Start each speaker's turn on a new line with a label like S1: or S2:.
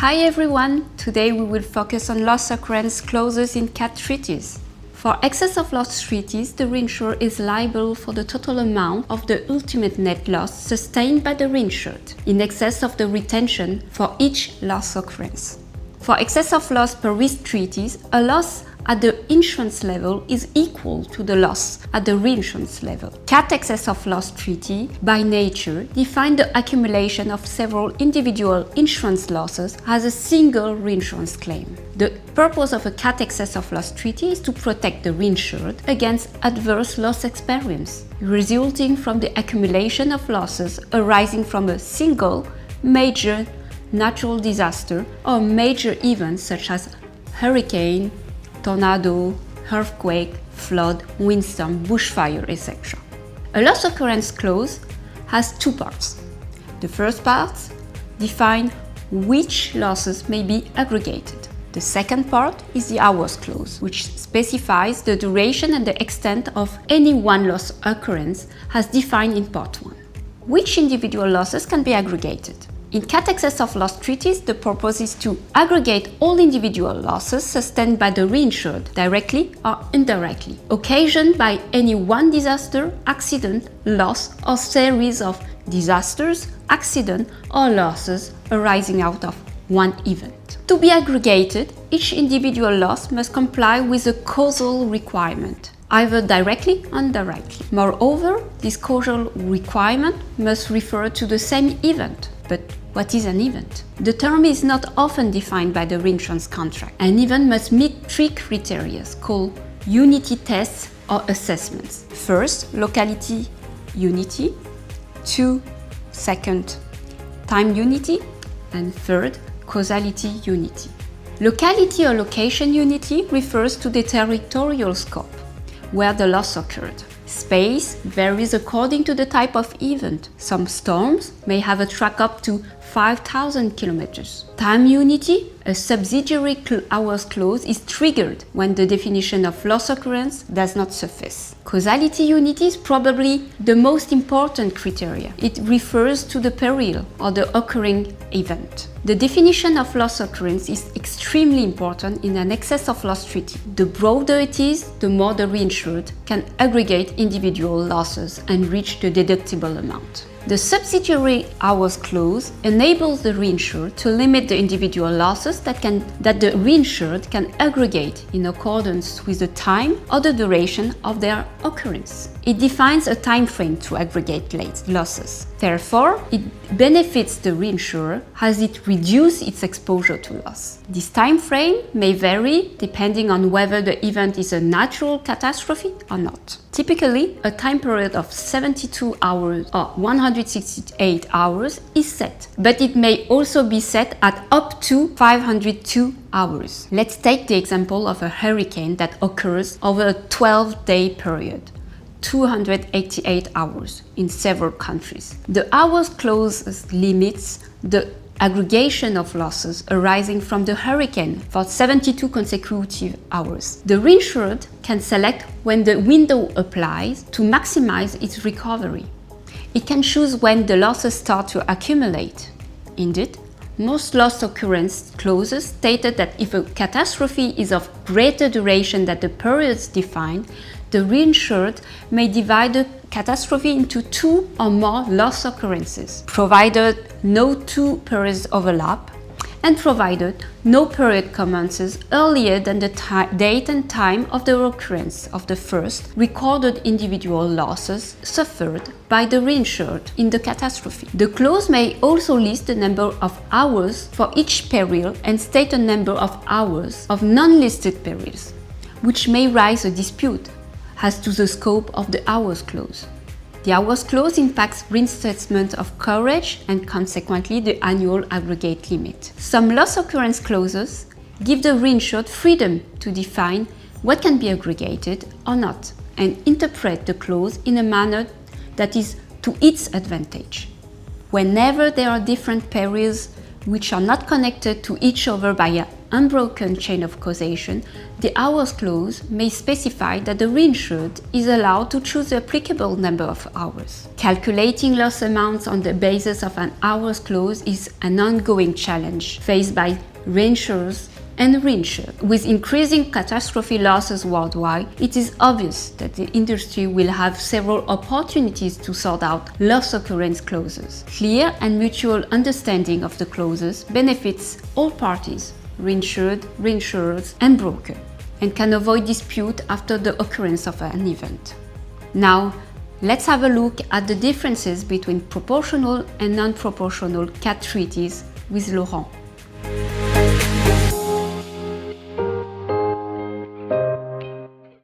S1: Hi everyone! Today we will focus on loss occurrence clauses in CAT treaties. For excess of loss treaties, the reinsurer is liable for the total amount of the ultimate net loss sustained by the reinsured, in excess of the retention for each loss occurrence. For excess of loss per risk treaties, a loss at the insurance level is equal to the loss at the reinsurance level. CAT excess of loss treaty, by nature, define the accumulation of several individual insurance losses as a single reinsurance claim. The purpose of a CAT excess of loss treaty is to protect the reinsured against adverse loss experience, resulting from the accumulation of losses arising from a single major natural disaster or major events such as hurricane, tornado, earthquake, flood, windstorm, bushfire, etc. A loss occurrence clause has two parts. The first part defines which losses may be aggregated. The second part is the hours clause, which specifies the duration and the extent of any one loss occurrence as defined in part 1. Which individual losses can be aggregated? In CAT excess of loss treaties, the purpose is to aggregate all individual losses sustained by the reinsured, directly or indirectly, occasioned by any one disaster, accident, loss, or series of disasters, accident, or losses arising out of one event. To be aggregated, each individual loss must comply with a causal requirement, either directly or indirectly. Moreover, this causal requirement must refer to the same event. But what is an event? The term is not often defined by the reinsurance contract. An event must meet 3 criteria called unity tests or assessments. First, locality unity. 2, second, time unity. And third, causality unity. Locality or location unity refers to the territorial scope where the loss occurred. Space varies according to the type of event. Some storms may have a track up to 5,000 kilometers. Time unity, a subsidiary hours clause, is triggered when the definition of loss occurrence does not suffice. Causality unity is probably the most important criteria. It refers to the peril or the occurring event. The definition of loss occurrence is extremely important in an excess of loss treaty. The broader it is, the more the reinsured can aggregate individual losses and reach the deductible amount. The subsidiary hours clause enables the reinsured to limit the individual losses that the reinsured can aggregate in accordance with the time or the duration of their occurrence. It defines a time frame to aggregate losses. Therefore, it benefits the reinsurer as it reduces its exposure to loss. This time frame may vary depending on whether the event is a natural catastrophe or not. Typically, a time period of 72 hours or 168 hours is set, but it may also be set at up to 502 hours. Let's take the example of a hurricane that occurs over a 12-day period. 288 hours in several countries. The hours clause limits the aggregation of losses arising from the hurricane for 72 consecutive hours. The reinsured can select when the window applies to maximize its recovery. It can choose when the losses start to accumulate. Indeed, most loss occurrence clauses stated that if a catastrophe is of greater duration than the periods defined, the reinsured may divide the catastrophe into 2 or more loss occurrences, provided no 2 periods overlap, and provided no period commences earlier than the date and time of the occurrence of the first recorded individual losses suffered by the reinsured in the catastrophe. The clause may also list the number of hours for each peril and state a number of hours of non-listed perils, which may raise a dispute as to the scope of the hours clause. The hours clause impacts reinstatement of coverage and consequently the annual aggregate limit. Some loss occurrence clauses give the reinsured freedom to define what can be aggregated or not and interpret the clause in a manner that is to its advantage. Whenever there are different perils which are not connected to each other by unbroken chain of causation, the hours clause may specify that the reinsured is allowed to choose the applicable number of hours. Calculating loss amounts on the basis of an hours clause is an ongoing challenge faced by reinsurers and reinsured. With increasing catastrophe losses worldwide, it is obvious that the industry will have several opportunities to sort out loss occurrence clauses. Clear and mutual understanding of the clauses benefits all parties, reinsured, reinsurers, and broker, and can avoid dispute after the occurrence of an event. Now, let's have a look at the differences between proportional and non-proportional CAT treaties with Laurent.